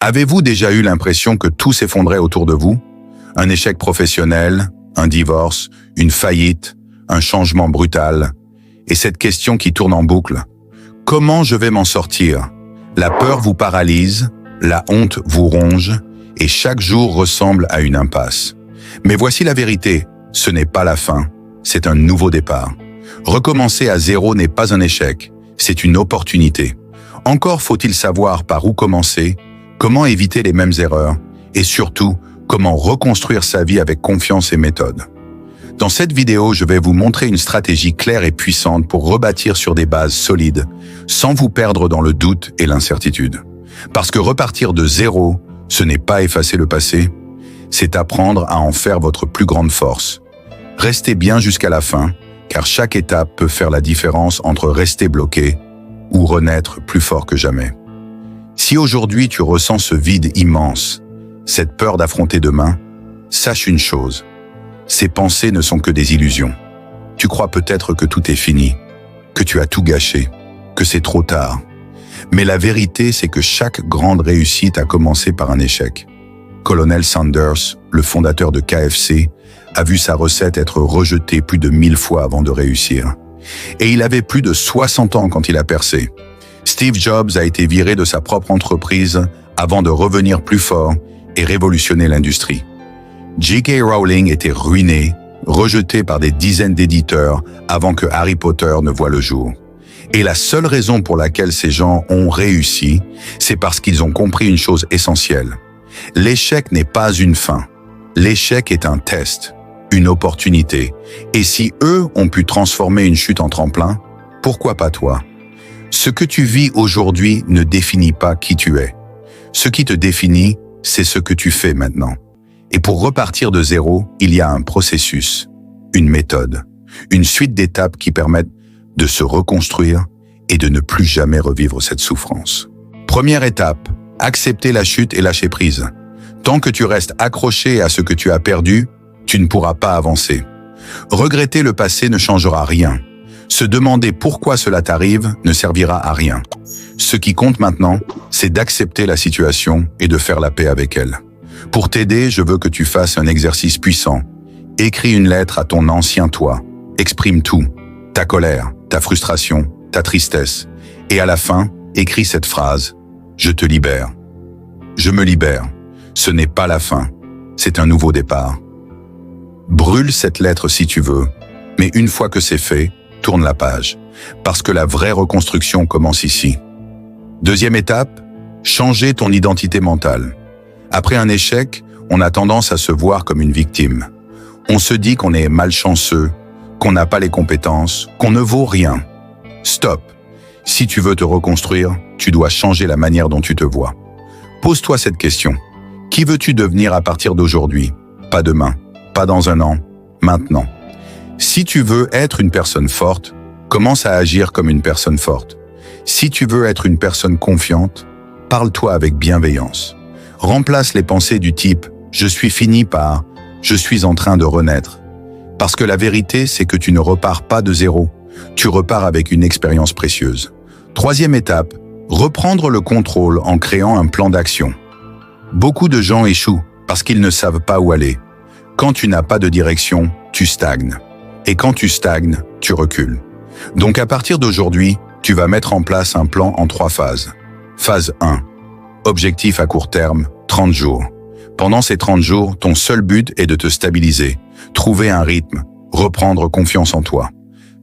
Avez-vous déjà eu l'impression que tout s'effondrait autour de vous? Un échec professionnel, un divorce, une faillite, un changement brutal. Et cette question qui tourne en boucle. Comment je vais m'en sortir? La peur vous paralyse, la honte vous ronge, et chaque jour ressemble à une impasse. Mais voici la vérité, ce n'est pas la fin, c'est un nouveau départ. Recommencer à zéro n'est pas un échec, c'est une opportunité. Encore faut-il savoir par où commencer, comment éviter les mêmes erreurs, et surtout, comment reconstruire sa vie avec confiance et méthode. Dans cette vidéo, je vais vous montrer une stratégie claire et puissante pour rebâtir sur des bases solides, sans vous perdre dans le doute et l'incertitude. Parce que repartir de zéro, ce n'est pas effacer le passé, c'est apprendre à en faire votre plus grande force. Restez bien jusqu'à la fin, car chaque étape peut faire la différence entre rester bloqué ou renaître plus fort que jamais. Si aujourd'hui tu ressens ce vide immense, cette peur d'affronter demain, sache une chose. Ces pensées ne sont que des illusions. Tu crois peut-être que tout est fini, que tu as tout gâché, que c'est trop tard. Mais la vérité, c'est que chaque grande réussite a commencé par un échec. Colonel Sanders, le fondateur de KFC, a vu sa recette être rejetée plus de 1000 fois avant de réussir. Et il avait plus de 60 ans quand il a percé. Steve Jobs a été viré de sa propre entreprise avant de revenir plus fort et révolutionner l'industrie. J.K. Rowling était ruiné, rejeté par des dizaines d'éditeurs avant que Harry Potter ne voie le jour. Et la seule raison pour laquelle ces gens ont réussi, c'est parce qu'ils ont compris une chose essentielle. L'échec n'est pas une fin. L'échec est un test, une opportunité. Et si eux ont pu transformer une chute en tremplin, pourquoi pas toi? Ce que tu vis aujourd'hui ne définit pas qui tu es. Ce qui te définit, c'est ce que tu fais maintenant. Et pour repartir de zéro, il y a un processus, une méthode, une suite d'étapes qui permettent de se reconstruire et de ne plus jamais revivre cette souffrance. Première étape, accepter la chute et lâcher prise. Tant que tu restes accroché à ce que tu as perdu, tu ne pourras pas avancer. Regretter le passé ne changera rien. Se demander pourquoi cela t'arrive ne servira à rien. Ce qui compte maintenant, c'est d'accepter la situation et de faire la paix avec elle. Pour t'aider, je veux que tu fasses un exercice puissant. Écris une lettre à ton ancien toi. Exprime tout. Ta colère, ta frustration, ta tristesse. Et à la fin, écris cette phrase. Je te libère. Je me libère. Ce n'est pas la fin. C'est un nouveau départ. Brûle cette lettre si tu veux. Mais une fois que c'est fait, tourne la page. Parce que la vraie reconstruction commence ici. Deuxième étape, changer ton identité mentale. Après un échec, on a tendance à se voir comme une victime. On se dit qu'on est malchanceux, qu'on n'a pas les compétences, qu'on ne vaut rien. Stop. Si tu veux te reconstruire, tu dois changer la manière dont tu te vois. Pose-toi cette question. Qui veux-tu devenir à partir d'aujourd'hui? Pas demain, pas dans un an, maintenant. Si tu veux être une personne forte, commence à agir comme une personne forte. Si tu veux être une personne confiante, parle-toi avec bienveillance. Remplace les pensées du type « je suis fini » par « je suis en train de renaître ». Parce que la vérité, c'est que tu ne repars pas de zéro. Tu repars avec une expérience précieuse. Troisième étape, reprendre le contrôle en créant un plan d'action. Beaucoup de gens échouent parce qu'ils ne savent pas où aller. Quand tu n'as pas de direction, tu stagnes. Et quand tu stagnes, tu recules. Donc à partir d'aujourd'hui, tu vas mettre en place un plan en 3 phases. Phase 1. Objectif à court terme, 30 jours. Pendant ces 30 jours, ton seul but est de te stabiliser, trouver un rythme, reprendre confiance en toi.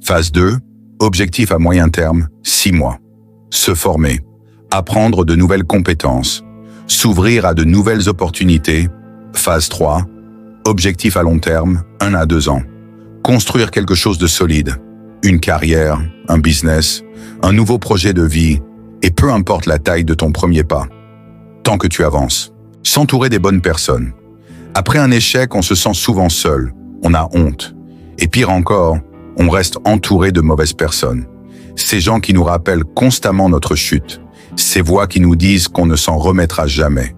Phase 2. Objectif à moyen terme, 6 mois. Se former, apprendre de nouvelles compétences, s'ouvrir à de nouvelles opportunités. Phase 3. Objectif à long terme, 1 à 2 ans. Construire quelque chose de solide, une carrière, un business, un nouveau projet de vie, et peu importe la taille de ton premier pas. Tant que tu avances. S'entourer des bonnes personnes. Après un échec, on se sent souvent seul, on a honte. Et pire encore, on reste entouré de mauvaises personnes. Ces gens qui nous rappellent constamment notre chute. Ces voix qui nous disent qu'on ne s'en remettra jamais.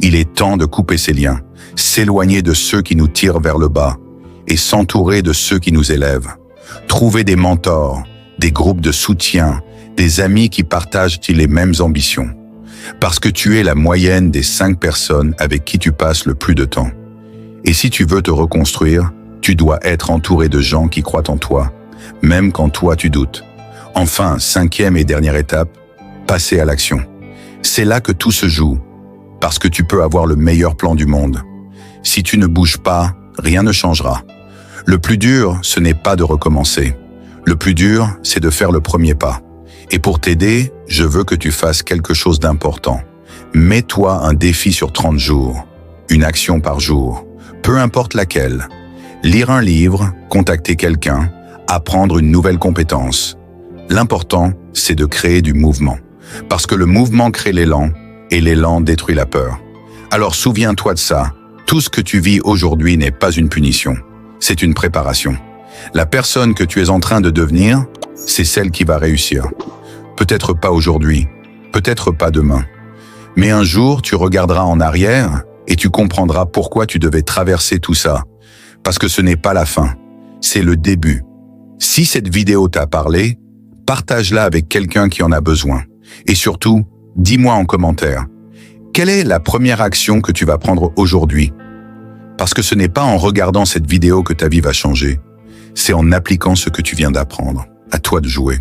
Il est temps de couper ces liens, s'éloigner de ceux qui nous tirent vers le bas et s'entourer de ceux qui nous élèvent. Trouver des mentors, des groupes de soutien, des amis qui partagent les mêmes ambitions. Parce que tu es la moyenne des 5 personnes avec qui tu passes le plus de temps. Et si tu veux te reconstruire, tu dois être entouré de gens qui croient en toi, même quand toi tu doutes. Enfin, 5e et dernière étape, passer à l'action. C'est là que tout se joue, parce que tu peux avoir le meilleur plan du monde. Si tu ne bouges pas, rien ne changera. Le plus dur, ce n'est pas de recommencer. Le plus dur, c'est de faire le premier pas. Et pour t'aider, je veux que tu fasses quelque chose d'important. Mets-toi un défi sur 30 jours, une action par jour, peu importe laquelle. Lire un livre, contacter quelqu'un, apprendre une nouvelle compétence. L'important, c'est de créer du mouvement. Parce que le mouvement crée l'élan, et l'élan détruit la peur. Alors souviens-toi de ça. Tout ce que tu vis aujourd'hui n'est pas une punition. C'est une préparation. La personne que tu es en train de devenir, c'est celle qui va réussir. Peut-être pas aujourd'hui, peut-être pas demain. Mais un jour, tu regarderas en arrière et tu comprendras pourquoi tu devais traverser tout ça. Parce que ce n'est pas la fin, c'est le début. Si cette vidéo t'a parlé, partage-la avec quelqu'un qui en a besoin. Et surtout, dis-moi en commentaire, quelle est la première action que tu vas prendre aujourd'hui? Parce que ce n'est pas en regardant cette vidéo que ta vie va changer, c'est en appliquant ce que tu viens d'apprendre. À toi de jouer.